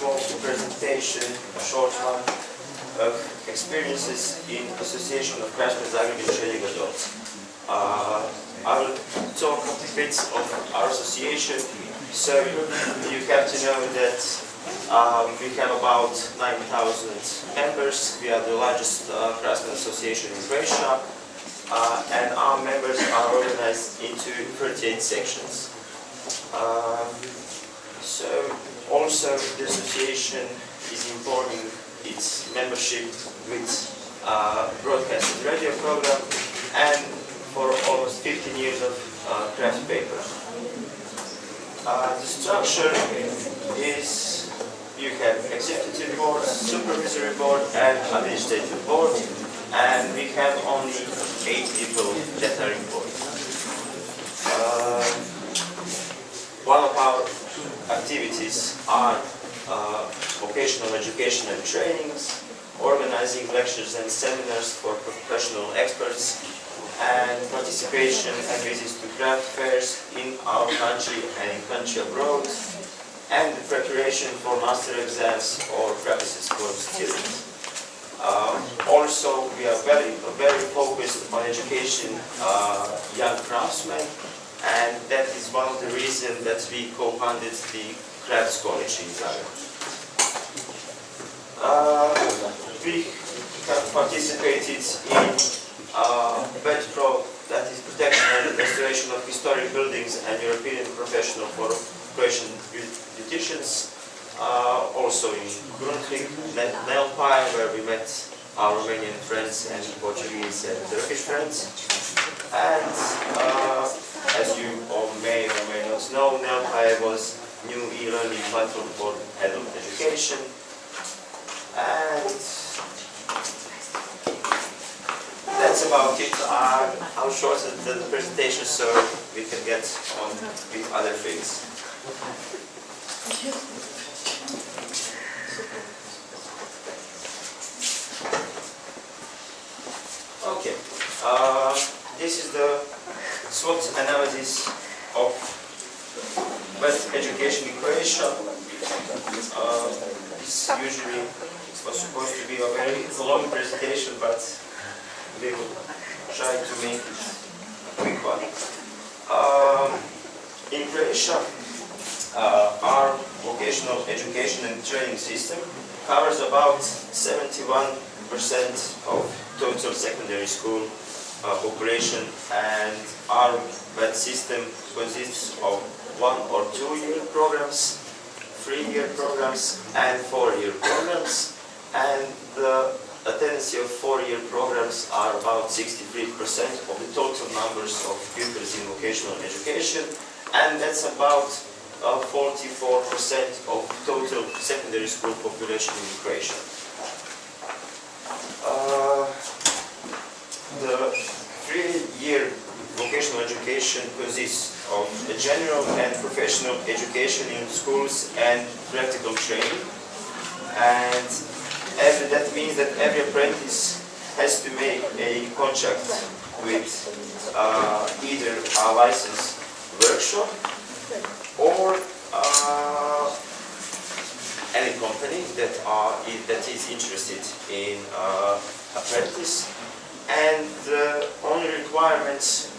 small presentation, a short one, of experiences in Association of Craftsmen Aggregate Training Adults. I will talk a bit of our association. So you have to know that we have about 9,000 members. We are the largest craftsmen association in Croatia, and our members are organized into 38 sections. So also the association is importing its membership with broadcasted radio program and for almost 15 years of craft paper. The structure is you have executive board, supervisory board and administrative board, and we have only 8 people that are employed. One of our activities are vocational education and trainings, organizing lectures and seminars for professional experts, and participation and visits to craft fairs in our country and in country abroad, and the preparation for master exams or practices for students. Also, we are very focused on education young craftsmen, and that is one of the reasons that we co-founded the Crafts College in Zagreb. We have participated in VETPRO, that is Protection and Restoration of Historic Buildings and European Professional for Croatian Beauticians, also in Grundtvig Learning Partnership, where we met our Romanian friends and Portuguese and Turkish friends. And as you all may or may not know, Europea was new e-learning platform for adult education. And that's about it. I'll shorten the presentation so we can get on with other things. Thank you. Okay. This is the SWOT analysis of West education in Croatia. This usually was supposed to be a very long presentation, but we will try to make it a quick one. In Croatia, our vocational education and training system covers about 71% of total secondary school population, and our VET system consists of 1- or 2-year programs, 3-year programs, and 4-year programs, and the attendance of 4-year programs are about 63% of the total numbers of pupils in vocational education, and that's about 44% of total secondary school population in Croatia. The 3-year vocational education consists of a general and professional education in schools and practical training, and that means that every apprentice has to make a contract with either a licensed workshop or any company that is interested in apprentice. And the only requirements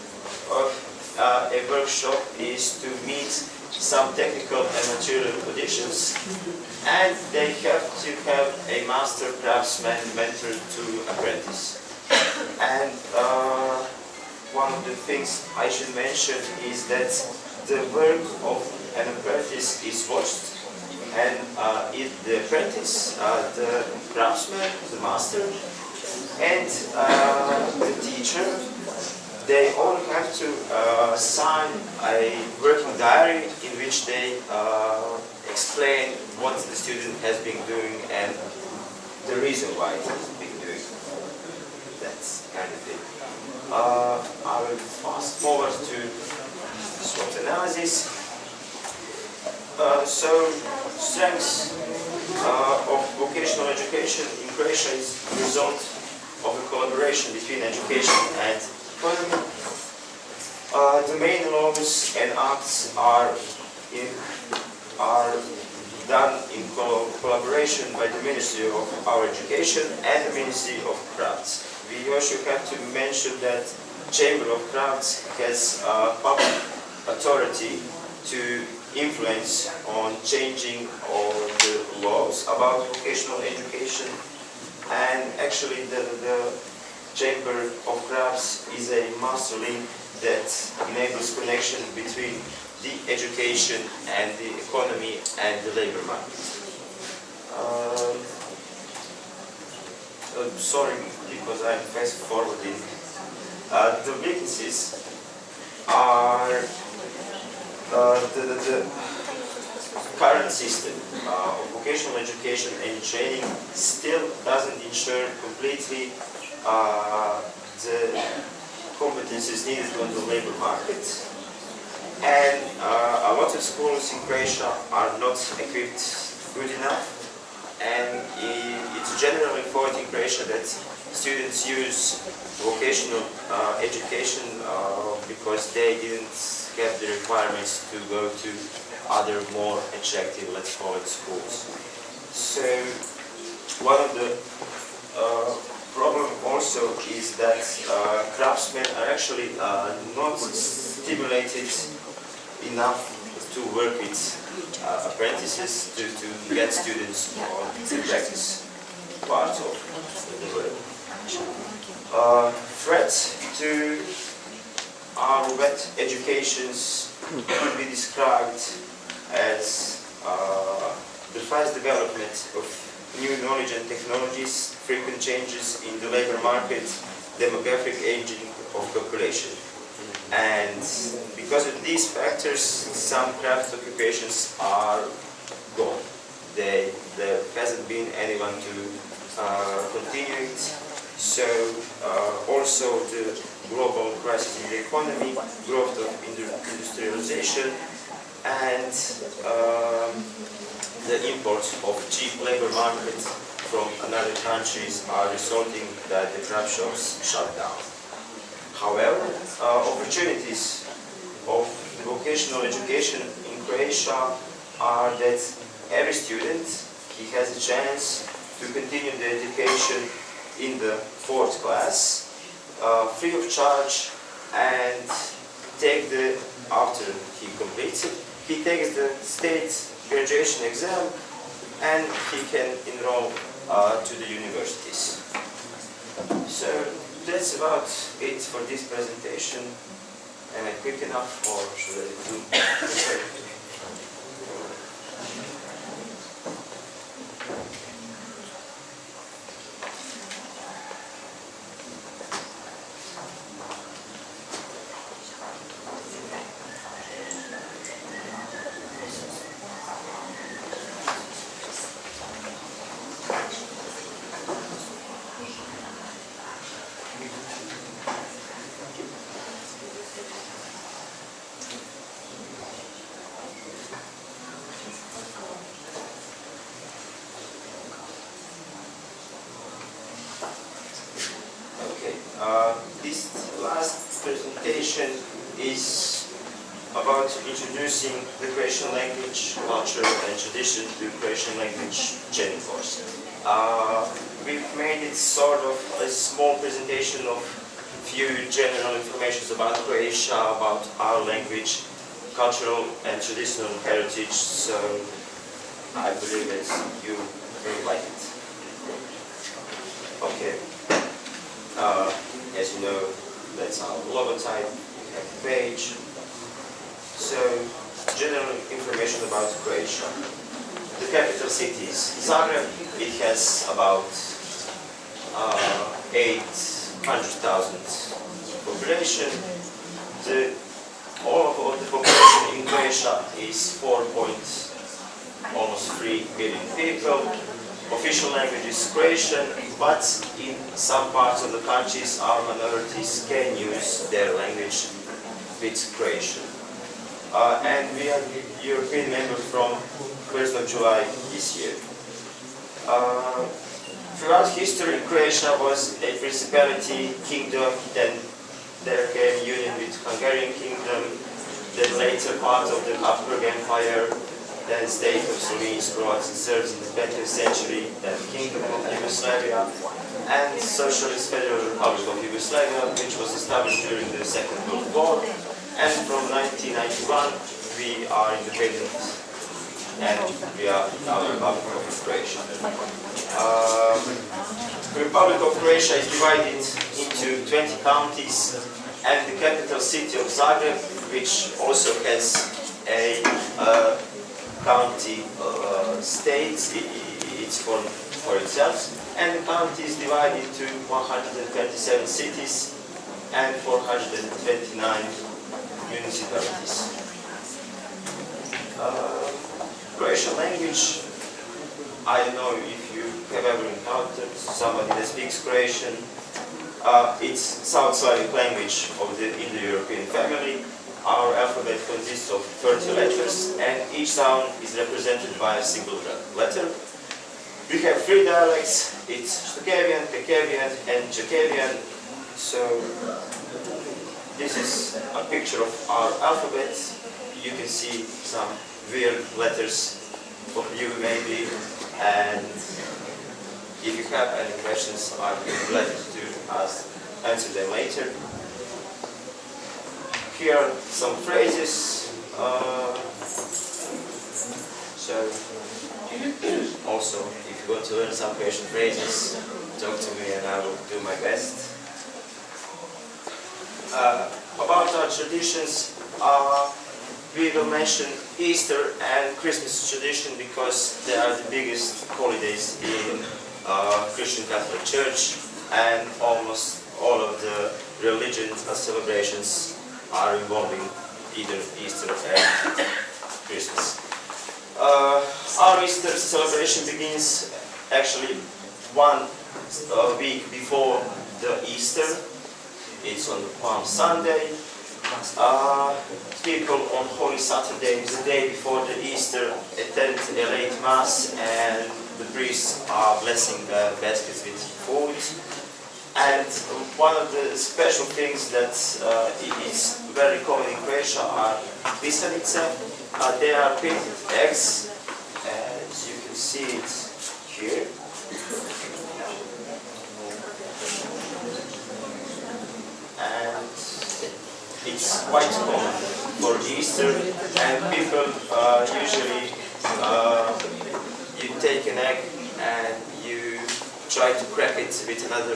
of a workshop is to meet some technical and material conditions, and they have to have a master craftsman mentor to apprentice. And one of the things I should mention is that the work of an apprentice is watched, and the apprentice, the craftsman, the master, and the teacher, they all have to sign a working diary in which they explain what the student has been doing and the reason why he has been doing that kind of thing. I will fast forward to SWOT analysis. So, strengths of vocational education in Croatia is the result of a collaboration between education and economy. The main laws and acts are done in collaboration by the Ministry of our Education and the Ministry of Crafts. We also have to mention that Chamber of Crafts has public authority to influence on changing of the laws about vocational education, and actually the Chamber of Crafts is a master link that enables connection between the education and the economy and the labor market. Sorry, because I'm fast forwarding. The weaknesses are the current system of vocational education and training still doesn't ensure completely the competencies needed on the labor market. And a lot of schools in Croatia are not equipped good enough, and it's generally thought in Croatia that students use vocational education because they didn't have the requirements to go to other more attractive, let's call it, schools. So one of the problem also is that craftsmen are actually not stimulated enough to work with apprentices to get students on the practice part of the work. Threats to our wet educations could be described as the fast development of new knowledge and technologies, frequent changes in the labor market, demographic aging of population. And because of these factors, some craft occupations are gone. There hasn't been anyone to continue it. So also the global crisis in the economy, growth of industrialization, and the import of cheap labor market from another countries are resulting that the craft shops shut down. However, opportunities of the vocational education in Croatia are that every student, he has a chance to continue the education in the 4th class, free of charge, and take the, after he completes it, he takes the state graduation exam and he can enroll to the universities. So that's about it for this presentation. Am I quick enough, or should I do? This last presentation is about introducing the Croatian language, culture and tradition to Croatian language training course. We've made it sort of a small presentation of few general information about Croatia, about our language, cultural and traditional heritage, so I believe that you will like it. Okay. As you know, that's our logotype, we have the page. So, general information about Croatia. The capital city is Zagreb. It has about 800,000 population. All of the population in Croatia is almost 3 billion people. Official language is Croatian, but in some parts of the countries, our minorities can use their language with Croatian. And we are European member from 1st of July this year. Throughout history, Croatia was a principality kingdom, then there came union with Hungarian kingdom, then later part of the Habsburg Empire, then state of Slovenes, Croats and Serbs in the 20th century, then Kingdom of Yugoslavia, and Socialist Federal Republic of Yugoslavia, which was established during the Second World War. And from 1991, we are independent, and we are now Republic of Croatia. The Republic of Croatia is divided into 20 counties, and the capital city of Zagreb, which also has a county state, it's for itself, and the county is divided into 127 cities and 429 municipalities. Croatian language, I don't know if you have ever encountered somebody that speaks Croatian. It's South Slavic language of the Indo-European family. Our alphabet consists of 30 letters, and each sound is represented by a single letter. We have 3 dialects. It's Shtukevian, Pekevian, and Jakevian. So this is a picture of our alphabet. You can see some weird letters for you maybe, and if you have any questions, I'll be glad to answer them later. Here are some phrases. So also, if you want to learn some Croatian phrases, talk to me and I will do my best. About our traditions, we will mention Easter and Christmas tradition because they are the biggest holidays in Christian Catholic Church, and almost all of the religions and celebrations are involving either Easter and Christmas. Our Easter celebration begins actually 1 week before the Easter. It's on Palm Sunday. People on Holy Saturday, the day before the Easter, attend a late Mass, and the priests are blessing the baskets with food. And one of the special things that is very common in Croatia are pisanice. They are painted eggs, as you can see it here. And it's quite common for Easter, and people usually you take an egg and you try to crack it with another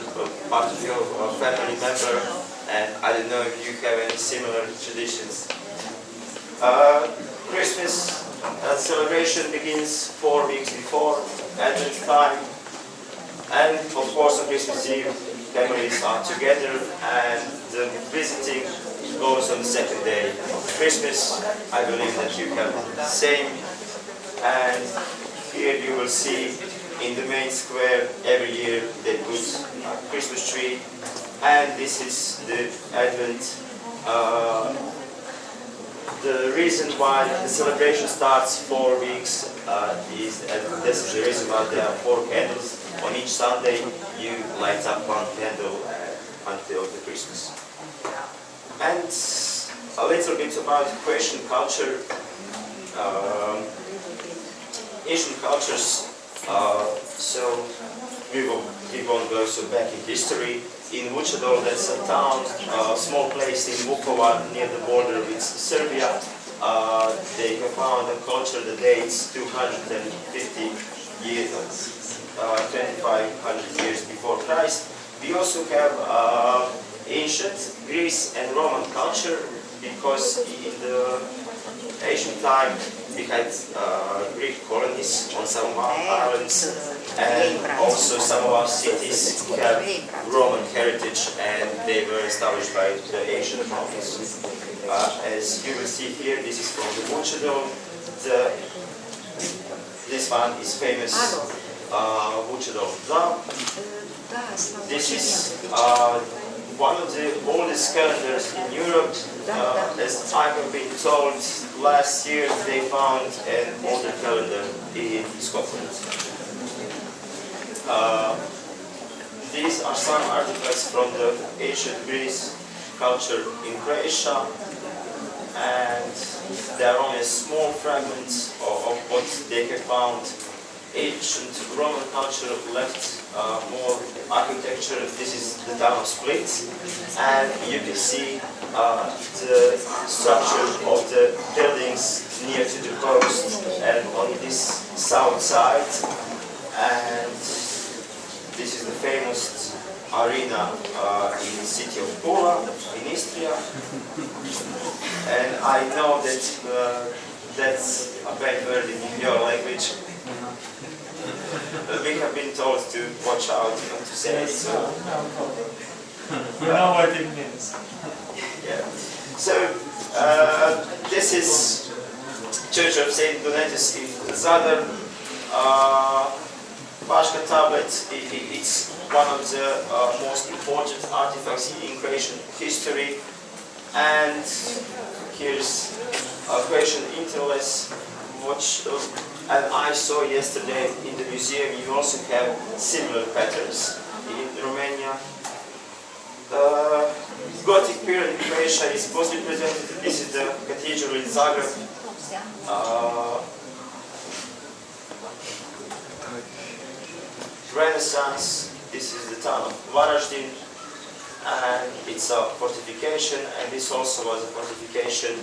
part of your family member, and I don't know if you have any similar traditions. Christmas celebration begins 4 weeks before Advent time, and of course on Christmas Eve families are together, and the visiting goes on the 2nd day of Christmas. I believe that you have the same, and here you will see in the main square every year they put a Christmas tree, and this is the Advent. The reason why the celebration starts 4 weeks is, and this is the reason why there are 4 candles. On each Sunday you light up 1 candle until the Christmas. And a little bit about Croatian culture. Asian cultures, so we won't go so back in history. In Vučedol, that's a town, a small place in Vukovar near the border with Serbia. They have found a culture that dates 250 years, 2500 years before Christ. We also have ancient Greece and Roman culture, because in the ancient time we had Greek colonies on some of our islands, and also some of our cities have Roman heritage, and they were established by the ancient Romans. As you will see here, this is from the Vučedol. This one is famous Vučedol drum. This is one of the oldest calendars in Europe. As I have been told, last year they found an older calendar in Scotland. These are some artifacts from the ancient Greece culture in Croatia. and there are only a small fragment of what they have found. Ancient Roman culture left more architecture. This is the town of Split, and you can see the structure of the buildings near to the coast and on this south side. And this is the famous arena in the city of Pula, in Istria. And I know that that's a bad word in your language. We have been told to watch out not to say it, so... You know what it means. Yeah. So, this is Church of Saint Donatus in Zadar. Bashka tablet, it's one of the most important artifacts in Croatian history. And here's a Croatian interlace, which and I saw yesterday in the museum. You also have similar patterns in Romania. The Gothic period in Croatia is mostly presented. This is the cathedral in Zagreb. Renaissance, this is the town of Valorizing, and it's a fortification, and this also was a fortification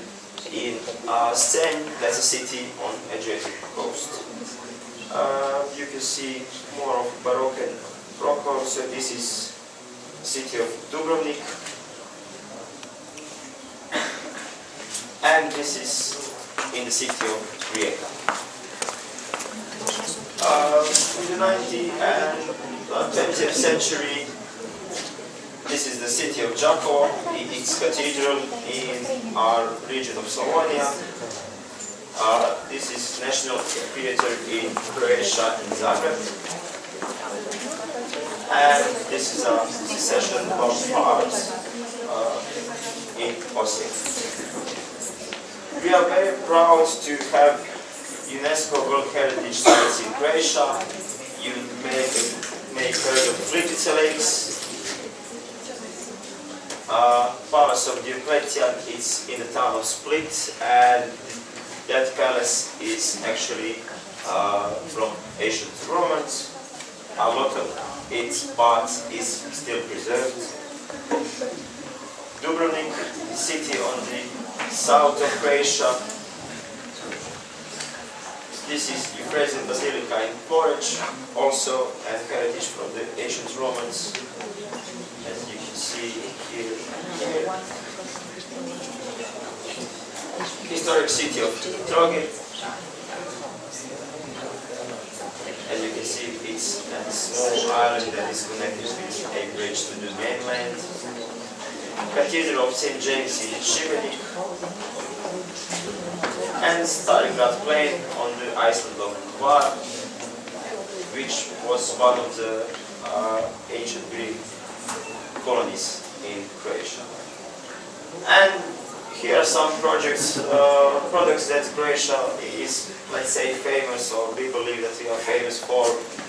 in Sen, that's a city on Adriatic coast. You can see more of Baroque and Rococo. So this is the city of Dubrovnik, and this is in the city of Rijeka. In the 19th and 20th century, this is the city of Đakovo, its cathedral in our region of Slavonia. This is National Theatre in Croatia, in Zagreb. And this is a succession of parts in Osijek. We are very proud to have UNESCO World Heritage Sites in Croatia. You may have heard of Plitvice Lakes. Palace of Diocletian is in the town of Split, and that palace is actually from ancient Romans. A lot of its parts is still preserved. Dubrovnik, city on the south of Croatia. This is Euphrasia Basilica in Porridge, also a heritage from the ancient Romans, as you can see here. Historic city of Trogir. As you can see, it's a small island that is connected with a bridge to the mainland. Cathedral of St. James in Šibenik. And Starigrad Plain on the island of Hvar, which was one of the ancient Greek colonies in Croatia. And here are some products that Croatia is, let's say, famous, or we believe that we are famous for.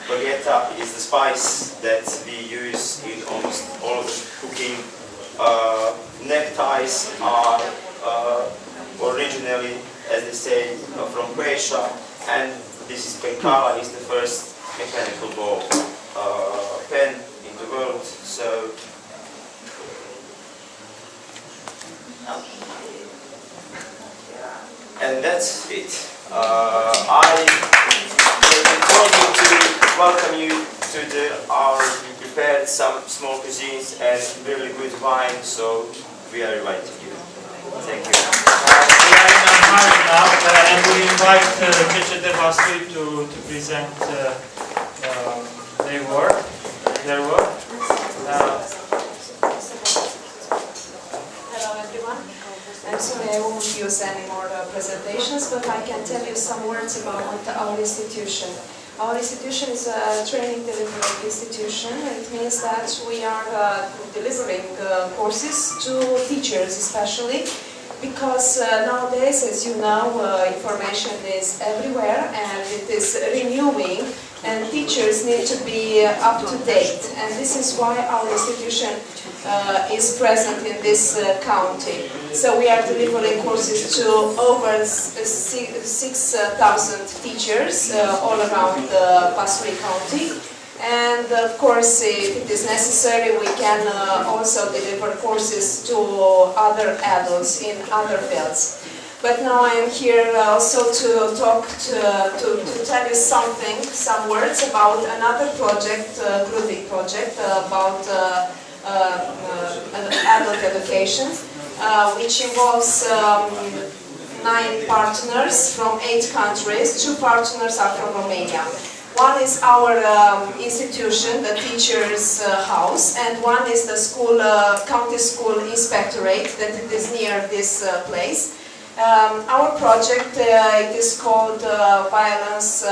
Bageta is the spice that we use in almost all of the cooking. Neckties are originally, as they say, from Croatia, and this is Penkala, is the first mechanical ball pen in the world. So, and that's it. I told you to welcome you to our prepared some small cuisines and really good wine, so we are inviting you. Thank you. We are in a hurry now, and we invite teacher Vaslui to present their work. Hello everyone. I'm sorry I won't use any more presentations, but I can tell you some words about our institution. Our institution is a training delivery institution. It means that we are delivering courses to teachers especially, because nowadays, as you know, information is everywhere and it is renewing, and teachers need to be up to date. And this is why our institution is present in this county. So we are delivering courses to over 6,000 teachers all around Vaslui County. And of course, if it is necessary, we can also deliver courses to other adults in other fields. But now I am here also to talk to tell you some words about another project, Grundtvig project, about adult education, which involves 9 partners from 8 countries. 2 partners are from Romania. One is our institution, the teacher's house, and one is the school, county school inspectorate that it is near this place. Our project it is called Violence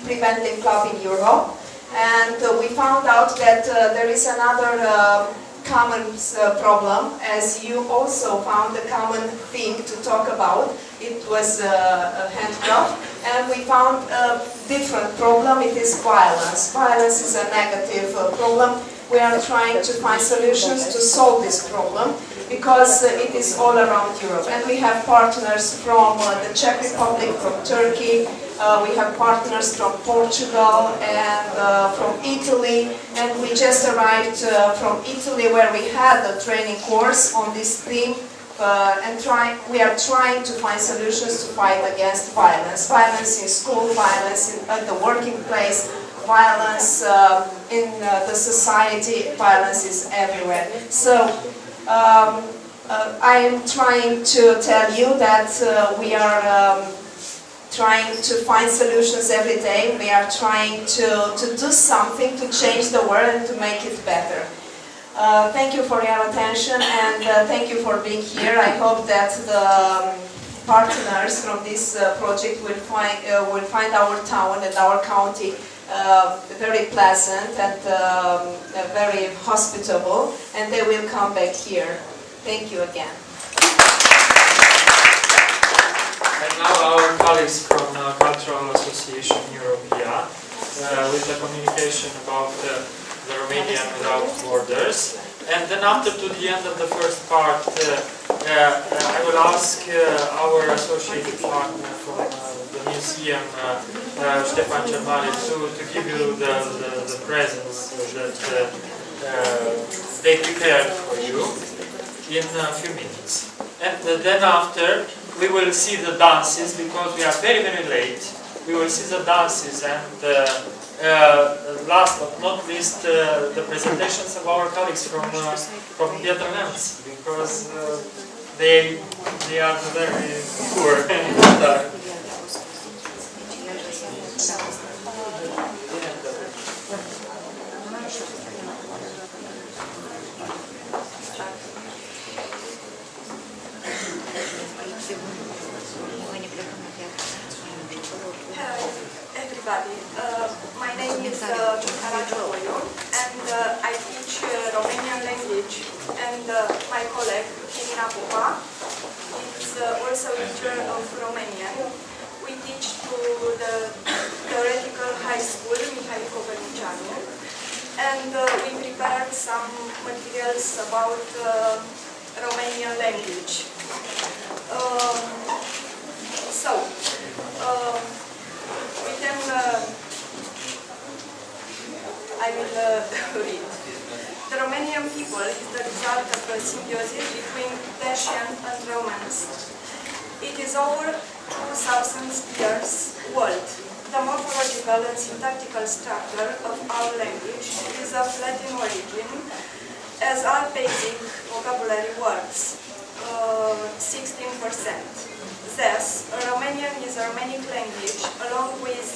Preventing Club in Europe, and we found out that there is another common problem, as you also found a common thing to talk about. It was handcuff, and we found a different problem. It is violence. Violence is a negative problem. We are trying to find solutions to solve this problem, because it is all around Europe. And we have partners from the Czech Republic, from Turkey, we have partners from Portugal and from Italy, and we just arrived from Italy, where we had a training course on this theme, and we are trying to find solutions to fight against violence. Violence in school, violence at the working place, violence in the society, violence is everywhere. So I am trying to tell you that we are trying to find solutions every day. We are trying to do something to change the world and to make it better. Thank you for your attention, and thank you for being here. I hope that the partners from this project will find our town and our county very pleasant and very hospitable, and they will come back here. Thank you again. And now our colleagues from Cultural Association Europea with the communication about the Romanian Without Borders. And then after, to the end of the first part, I will ask our associated partner from the museum, Stefan Cermari, to give you the presents that they prepared for you in a few minutes. And then after, we will see the dances, because we are very, very late. We will see the dances, and last but not least, the presentations of our colleagues from Piatra-Neamt, because they are very poor. Hello everybody, my name is Alexandru, and I teach Romanian language, and my colleague Mîtã is also a teacher of Romanian. We teach to the theoretical high school, Mîtã, and we prepared some materials about Romanian language. We can, I will read. The Romanian people is the result of a symbiosis between Persian and Romance. It is over 2,000 years old. The morphological and syntactical structure of our language is of Latin origin, as are basic vocabulary words, 16%. Thus, Romanian is a Romanic language, along with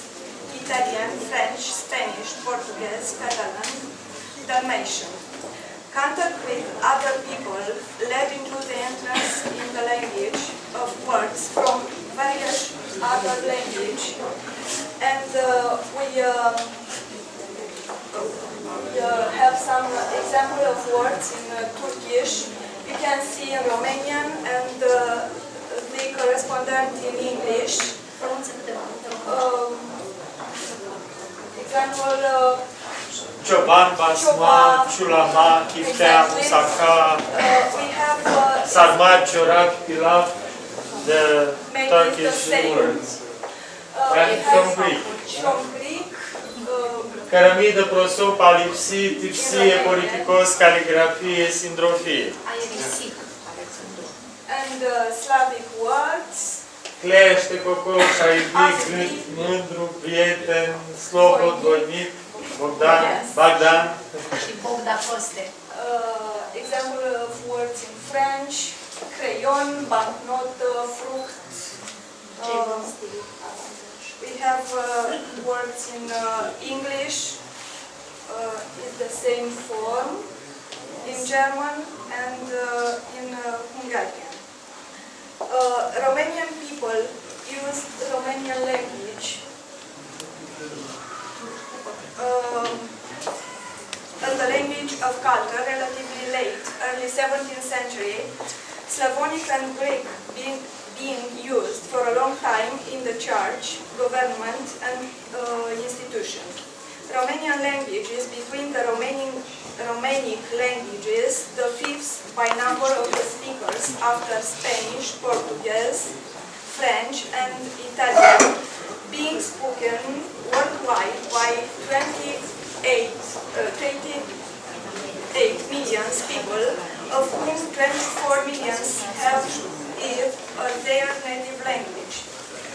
Italian, French, Spanish, Portuguese, Catalan, Dalmatian. Contact with other people led into the entrance in the language of words from various other languages, and we have some example of words in Turkish. You can see in Romanian and the correspondent in English. Example, Cioban, basma, ciulama, chiftea, musaca, we have sarmat, ciorac, pilaf, the Turkish words. And from Greek. From Greek. Cărămidă, prosop, alipsie, tipsie, politicos, caligrafie, sindrofie. And Slavic words. Clește, cocoș, a iubit, gând, mândru, prieten, slobod, voinic, Bogdan, Bagdan. Example of words in French, crayon, banknot, fruct. We have words in English, is the same form, in German and in Hungarian. Romanian people use Romanian language and the language of culture relatively late, early 17th century, Slavonic and Greek being used for a long time in the church, government and institutions. Romanian language is between the Romanic languages, the fifth by number of the speakers after Spanish, Portuguese, French and Italian, being spoken worldwide by 28 million people, of whom 24 million have it as their native language.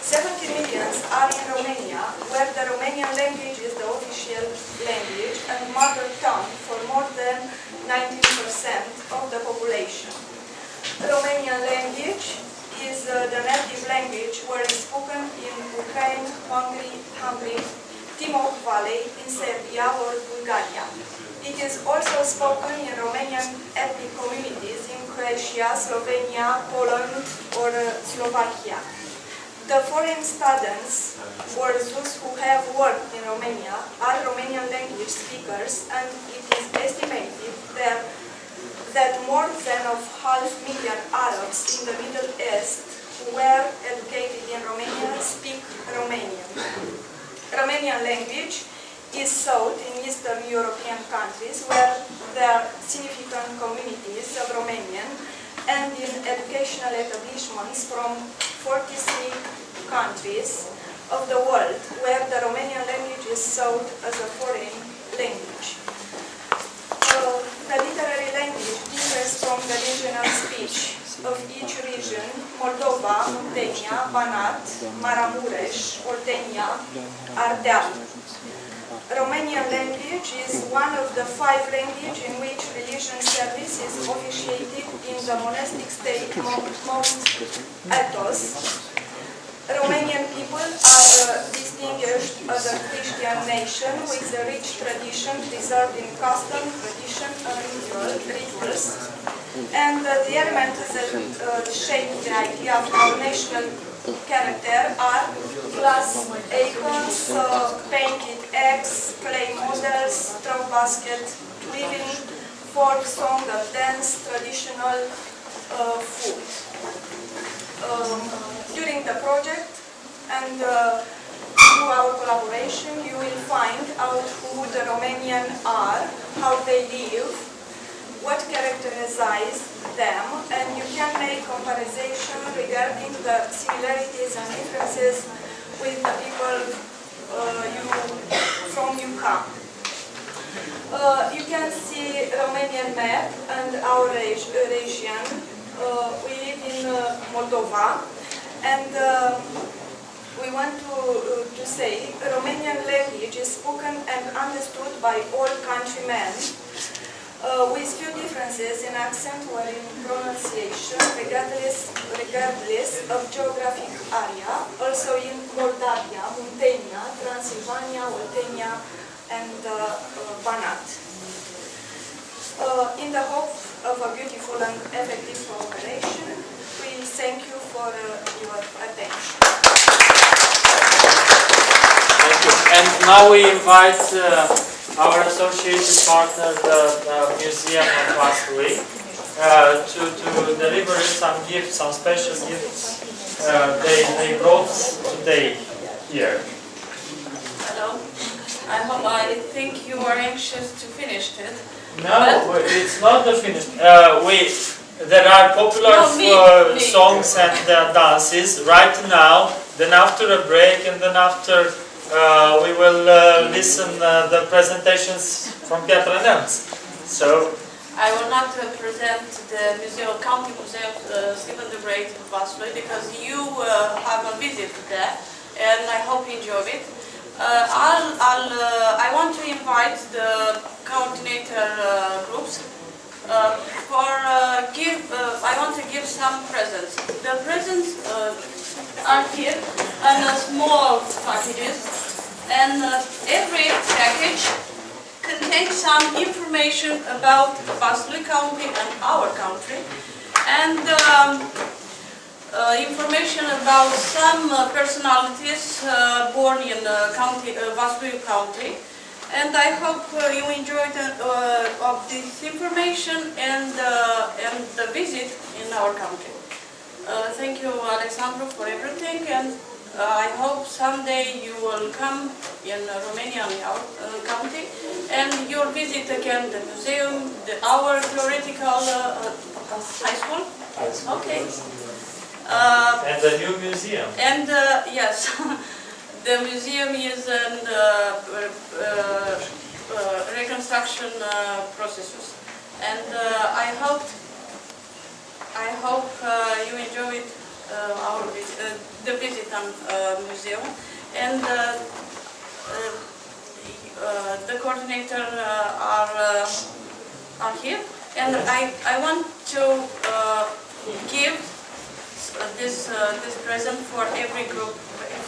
70 million are in Romania, where the Romanian language is the official language and mother tongue for more than 19% of the population. Romanian language is the native language where is spoken in Ukraine, Hungary, Timok Valley, in Serbia or Bulgaria. It is also spoken in Romanian ethnic communities in Croatia, Slovenia, Poland or Slovakia. The foreign students or those who have worked in Romania are Romanian language speakers, and it is estimated that more than 500,000 Arabs in the Middle East who were educated in Romania speak Romanian. Romanian language is sought in Eastern European countries where there are significant communities of Romanian, and in educational establishments from 46 countries of the world where the Romanian language is sought as a foreign language. The literary language differs from the regional speech of each region: Moldova, Muntenia, Banat, Maramureș, Oltenia, Ardeal. Romanian language is one of the 5 languages in which religious service is officiated in the monastic state Mount Athos. Romanian people are distinguished as a Christian nation with a rich tradition preserved in custom, tradition and rituals. And the elements that shape the idea of our national character are glass icons, painted eggs, clay models, straw basket, weaving, folk song and dance, traditional food. During the project and through our collaboration, you will find out who the Romanian are, how they live, what characterizes them, and you can make comparison regarding the similarities and differences with the people from you come. You can see Romanian map and our region. We live in Moldova, and we want to say Romanian language is spoken and understood by all countrymen, with few differences in accent or in pronunciation, regardless of geographic area, also in Moldavia, Muntenia, Transylvania, Oltenia, and Banat. In the hope of a beautiful and effective cooperation, we thank you for your attention. Thank you. And now we invite our associated partner, the Museum of Vaslui, to deliver some gifts, some special gifts they brought today here. Hello. I think you are anxious to finish it. No, it's not the finished. There are popular songs and dances right now. Then after a break, and then after we will listen the presentations from Piatra-Neamt. So I will not present the museum, County Museum Stephen the Great in Vaslui, because you have a visit there, and I hope you enjoy it. I want to invite the coordinator groups I want to give some presents. The presents are here in small packages, and every package contains some information about Vaslui County and our country, and information about some personalities born in Vaslui County. And I hope you enjoyed of this information and the visit in our country. Thank you, Alexandru, for everything, and I hope someday you will come in Romania, in our country, and you'll visit again the museum, our theoretical high school. Okay. And the new museum. And yes. The museum is in reconstruction processes, and I hope you enjoyed the visit on museum, and the coordinator are here, and I want to give this present for every group.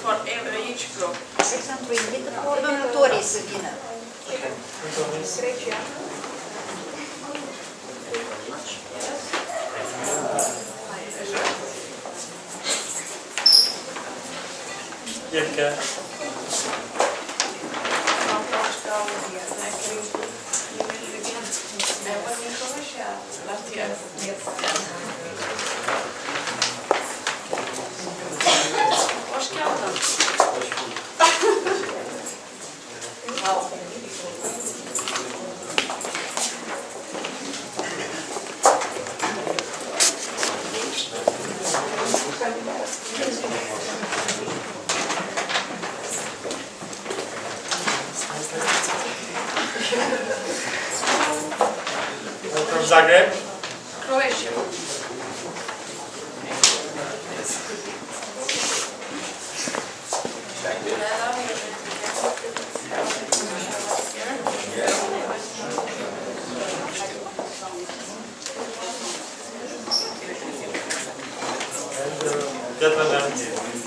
For each group. Alexandru, invită coordonatorii să vină. Wielkie. From Zagreb? Croatia.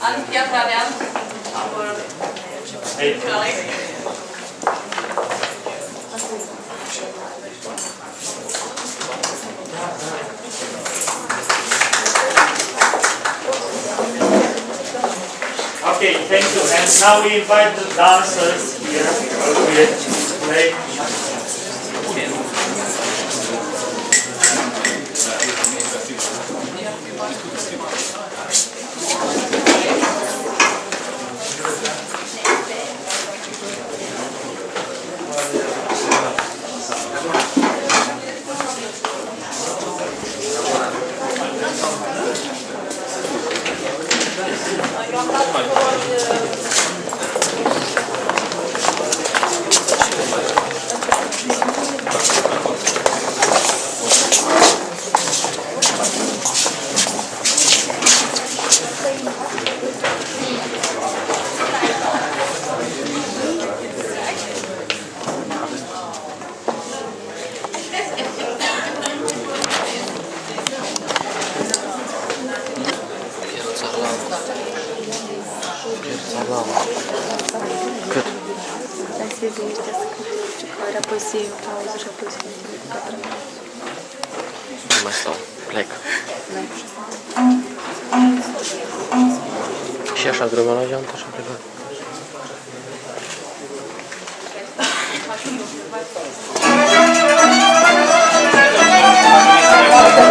And Piatra-Neamt, our colleague. Okay, thank you. And now we invite the dancers here to play. Cât? Dar se zice că apoi se iau pauză și apoi se Nu mai stau, plec. Și așa grăbă la geantă și plecăm. Toată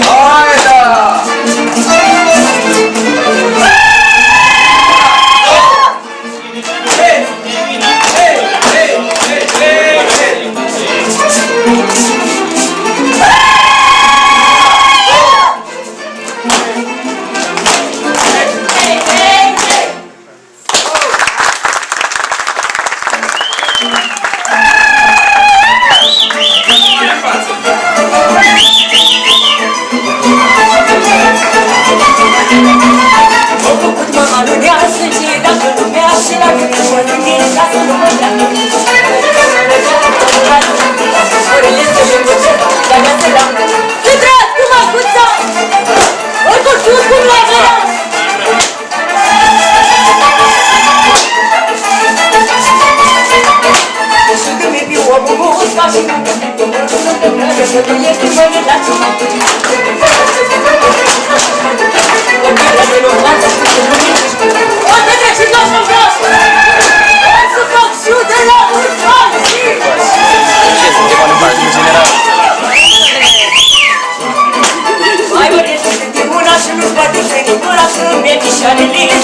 Haida!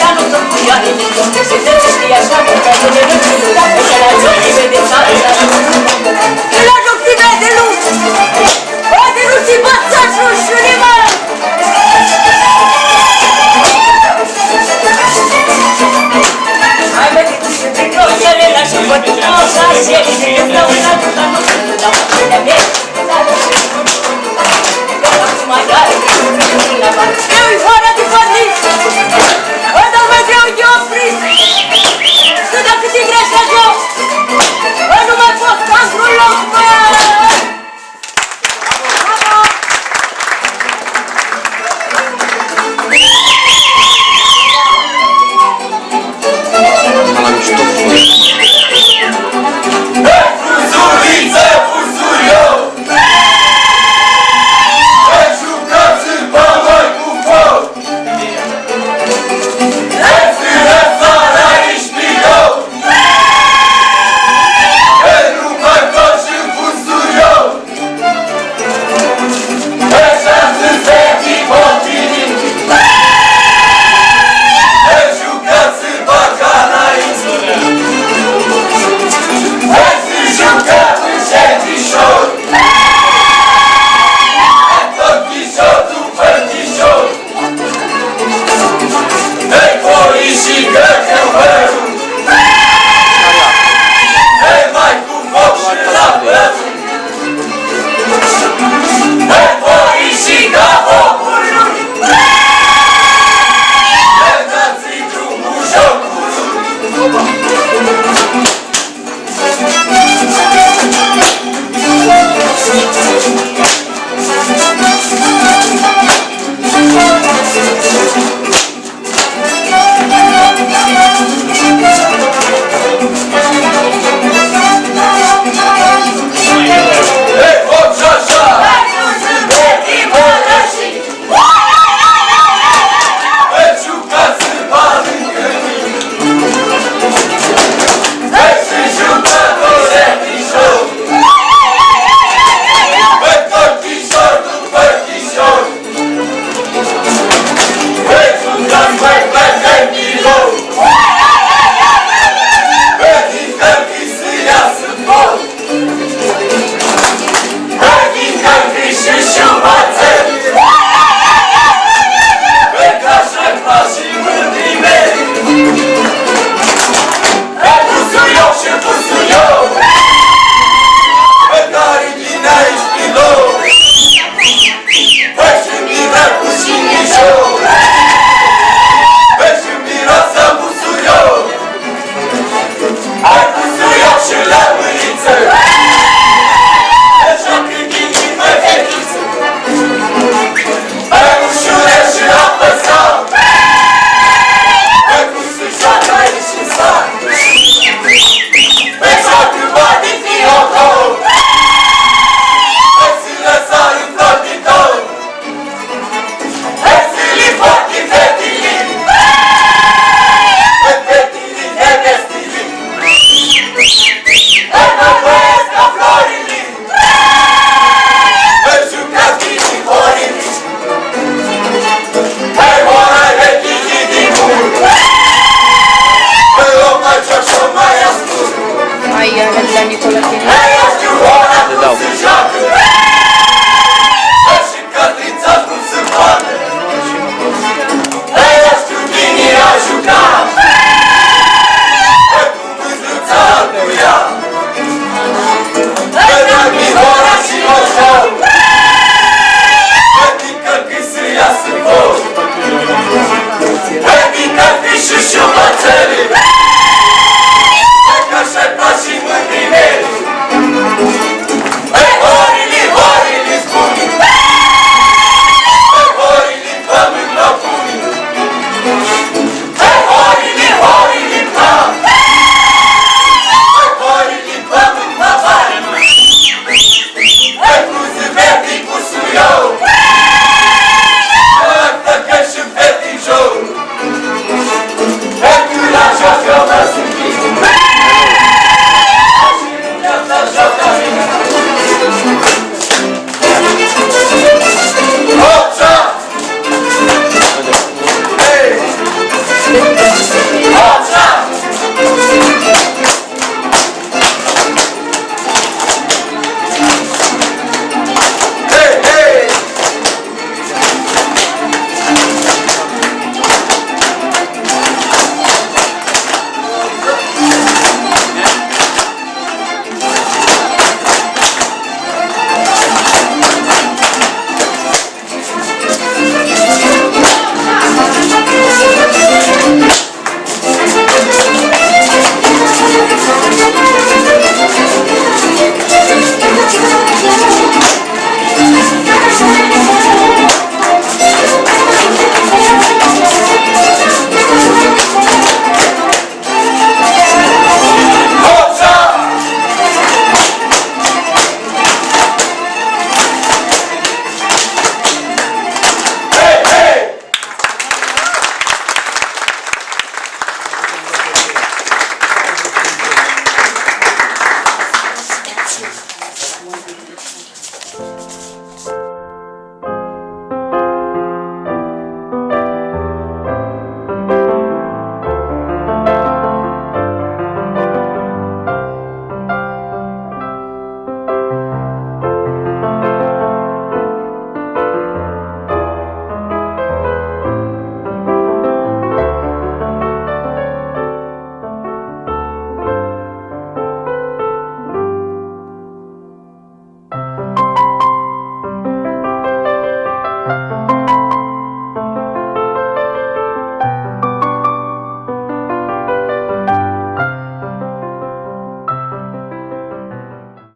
Dar nu tot cu ea, se dă să știe așa, că